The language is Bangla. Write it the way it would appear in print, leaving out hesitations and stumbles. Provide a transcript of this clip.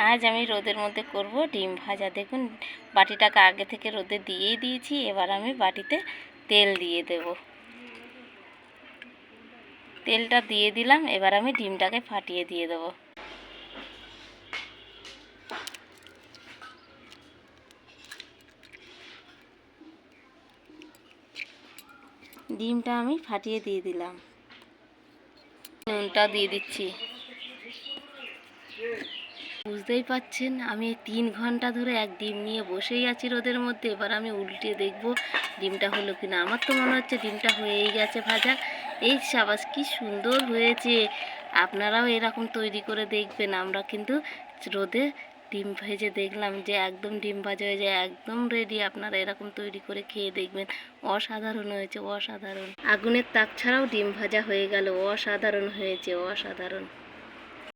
আজ আমি রোদের মধ্যে করব ডিম ভাজা। দেখুন বাটিটাকে আগে থেকে রোদে দিয়েই দিয়েছি। এবার আমি বাটিতে তেল দিয়ে দেব। তেলটা দিয়ে দিলাম। এবার আমি ডিমটাকে ফাটিয়ে দিয়ে দেব। ডিমটা আমি ফাটিয়ে দিয়ে দিলাম। নুনটা দিয়ে দিচ্ছি। বুঝতেই পাচ্ছেন আমি 3 ঘন্টা ধরে এক ডিম নিয়ে বসেই আছি রোদের মধ্যে। এবার আমি উল্টে দেখব ডিমটা হলো কিনা। আমার তো মনে হচ্ছে ডিমটা হয়েই গেছে ভাজা। এই সাবাস, কি সুন্দর হয়েছে। আপনারাও এরকম তৈরি করে দেখবেন। আমরা কিন্তু রোদে ডিম ভেজে দেখলাম যে একদম ডিম ভাজা হয়ে যায়, একদম রেডি। আপনারা এরকম তৈরি করে খেয়ে দেখবেন, অসাধারণ হয়েছে, অসাধারণ। আগুনের তাপ ছাড়াও ডিম ভাজা হয়ে গেল, অসাধারণ হয়েছে, অসাধারণ।